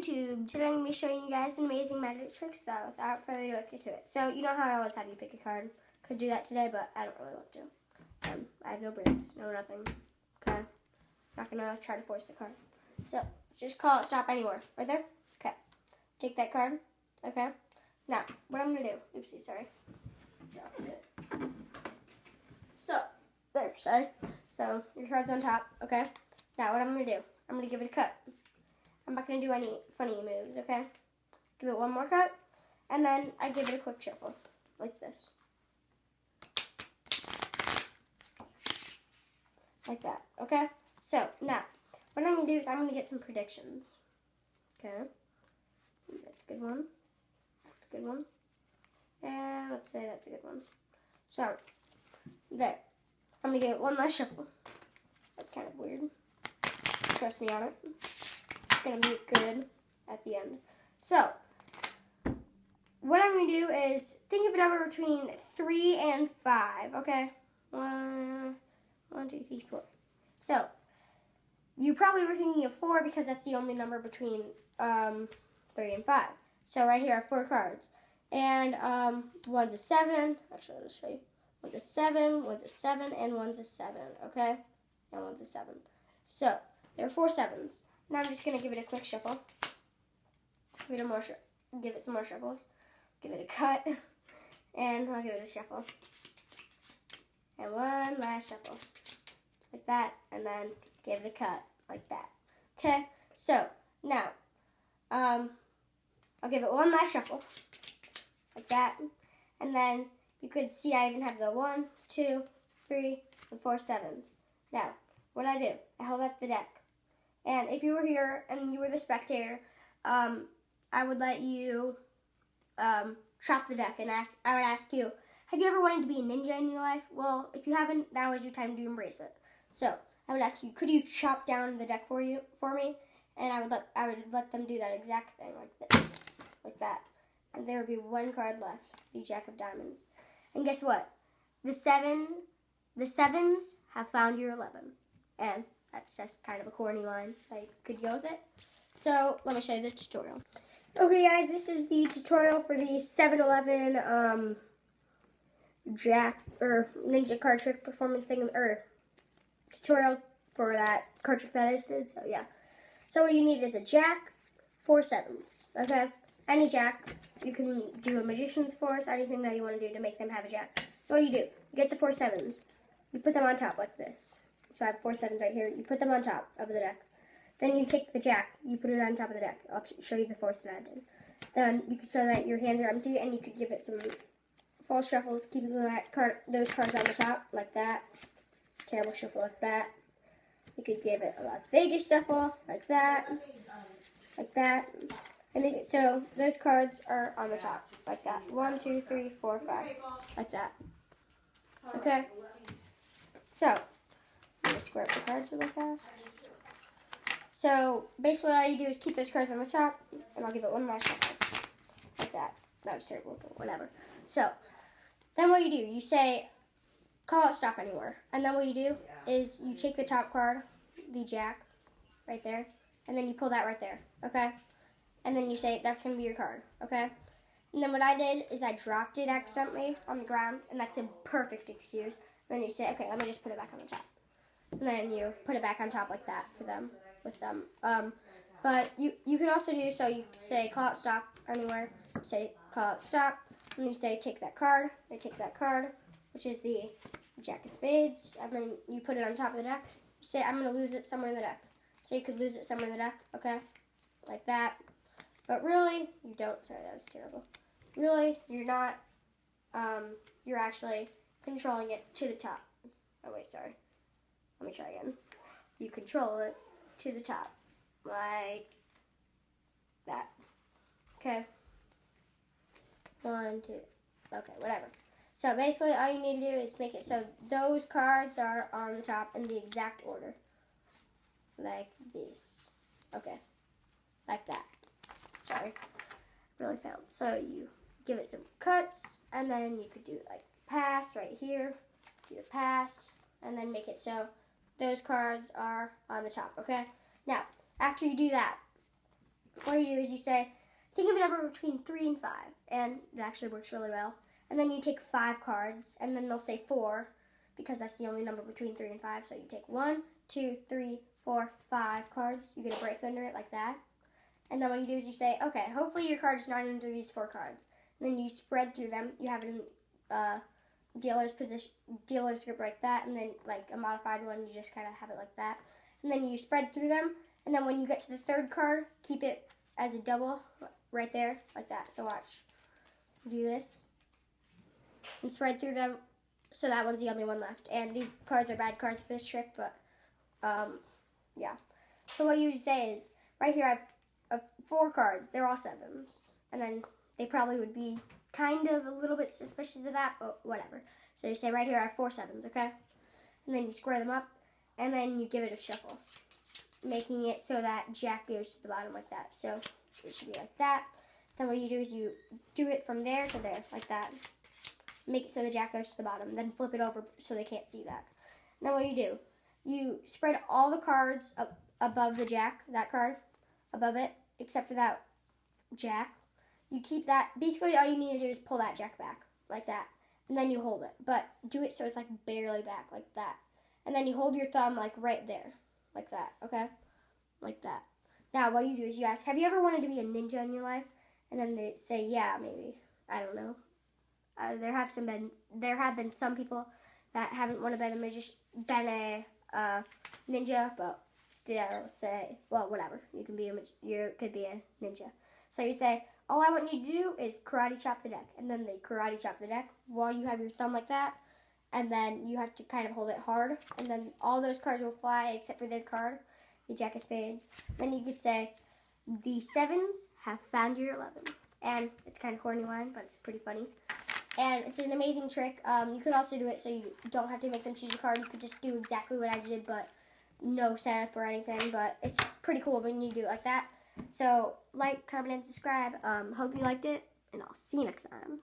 YouTube. Today I'm going to be showing you guys some amazing magic tricks though. Without further ado, let's get to it. So, you know how I always have you pick a card. Could do that today, but I don't really want to. I have no breaks, no nothing. Okay. Not going to try to force the card. So, just call it stop anywhere. Right there? Okay. Take that card. Okay. Now, what I'm going to do. Oopsie, sorry. Dropped it. So, there, sorry. So, your card's on top. Okay. Now, what I'm going to do. I'm going to give it a cut. I'm not going to do any funny moves, okay? Give it one more cut, and then I give it a quick shuffle, like this. Like that, okay? So, now, what I'm going to do is I'm going to get some predictions, okay? That's a good one. That's a good one. And let's say that's a good one. So, there. I'm going to give it one last shuffle. That's kind of weird. Trust me on it. Going to be good at the end. So, what I'm going to do is think of a number between 3 and 5, okay? 1, 2, 3, 4. So, you probably were thinking of 4 because that's the only number between 3 and 5. So, right here are 4 cards. And one's a 7. Actually, I'll just show you. One's a 7, one's a 7, and one's a 7, okay? And one's a 7. So, there are 4 7s. Now I'm just going to give it a quick shuffle. Give it some more shuffles. Give it a cut. And I'll give it a shuffle. And one last shuffle. Like that. And then give it a cut. Like that. Okay? So, now, I'll give it one last shuffle. Like that. And then you could see I even have the 1, 2, 3, and 4 7s. Now, what I do, I hold up the deck. And if you were here and you were the spectator, I would let you chop the deck and I would ask you, have you ever wanted to be a ninja in your life? Well, if you haven't, now is your time to embrace it. So I would ask you, could you chop down the deck for me? And I would let them do that exact thing like this, like that. And there would be one card left, the Jack of Diamonds. And guess what? The 7s have found your 11. And that's just kind of a corny line, so you could go with it. So, let me show you the tutorial. Okay, guys, this is the tutorial for the 7-Eleven Jack, or Ninja card trick performance thing, or tutorial for that card trick that I just did, so yeah. So, what you need is a Jack, 4 7s, okay? Any Jack. You can do a Magician's Force, anything that you want to do to make them have a Jack. So, what you do, you get the 4 7s, you put them on top like this. So I have 4 7s right here. You put them on top of the deck. Then you take the Jack. You put it on top of the deck. I'll show you the force that I did. Then you can show that your hands are empty, and you could give it some false shuffles, keeping those cards on the top, like that. Terrible shuffle, like that. You could give it a Las Vegas shuffle, like that. Like that. And so those cards are on the top, like that. 1, 2, 3, 4, 5. Like that. Okay? So, I'm going to square up the cards really fast. So, basically all you do is keep those cards on the top, and I'll give it one last shuffle. Like that. That was terrible, but whatever. So, then what you do, you say, call it stop anywhere. And then what you do is you take the top card, the Jack, right there, and then you pull that right there, okay? And then you say, that's going to be your card, okay? And then what I did is I dropped it accidentally on the ground, and that's a perfect excuse. And then you say, okay, let me just put it back on the top. And then you put it back on top like that for them, with them. But you could also do, so you say call it stop anywhere, say call it stop, and you say take that card, they take that card, which is the Jack of Spades, and then you put it on top of the deck. You say I'm going to lose it somewhere in the deck. So you could lose it somewhere in the deck, okay, like that. But really, you don't, sorry, that was terrible. Really, you're not, you're actually controlling it to the top. Oh wait, sorry. Let me try again. You control it to the top, like that. Okay. 1, 2. Okay, whatever. So basically, all you need to do is make it so those cards are on the top in the exact order, like this. Okay, like that. Sorry, really failed. So you give it some cuts, and then you could do like pass right here. Do the pass, and then make it so those cards are on the top, okay? Now, after you do that, what you do is you say, think of a number between 3 and 5, and it actually works really well. And then you take 5 cards, and then they'll say 4, because that's the only number between 3 and 5. So you take 1, 2, 3, 4, 5 cards. You get a break under it like that. And then what you do is you say, okay, hopefully your card is not under these 4 cards. And then you spread through them. You have it in dealer's position. Dealer's gonna break that, and then like a modified one, you just kind of have it like that. And then you spread through them. And then when you get to the 3rd card, keep it as a double right there, like that. So watch. Do this. And spread through them, so that one's the only one left. And these cards are bad cards for this trick, but, yeah. So what you would say is, right here I have 4 cards. They're all 7s. And then they probably would be kind of a little bit suspicious of that, but whatever. So you say, right here I have 4 7s, okay? And then you square them up, and then you give it a shuffle, making it so that Jack goes to the bottom like that. So it should be like that. Then what you do is you do it from there to there, like that. Make it so the Jack goes to the bottom. Then flip it over so they can't see that. And then what you do, you spread all the cards up above the Jack, that card, above it, except for that Jack. You keep that. Basically, all you need to do is pull that Jack back, like that. And then you hold it. But do it so it's like barely back, like that. And then you hold your thumb like right there, like that, okay? Like that. Now, what you do is you ask, have you ever wanted to be a ninja in your life? And then they say, yeah, maybe. I don't know. There have been some people that haven't wanted to been a ninja, but still say, well, whatever. You could be a ninja. So you say, all I want you to do is karate chop the deck, and then they karate chop the deck while you have your thumb like that, and then you have to kind of hold it hard, and then all those cards will fly except for their card, the Jack of Spades. Then you could say, the 7s have found your 11, and it's kind of corny line, but it's pretty funny. And it's an amazing trick. You could also do it so you don't have to make them choose a card. You could just do exactly what I did, but no setup or anything. But it's pretty cool when you do it like that. So, like, comment, and subscribe. Hope you liked it, and I'll see you next time.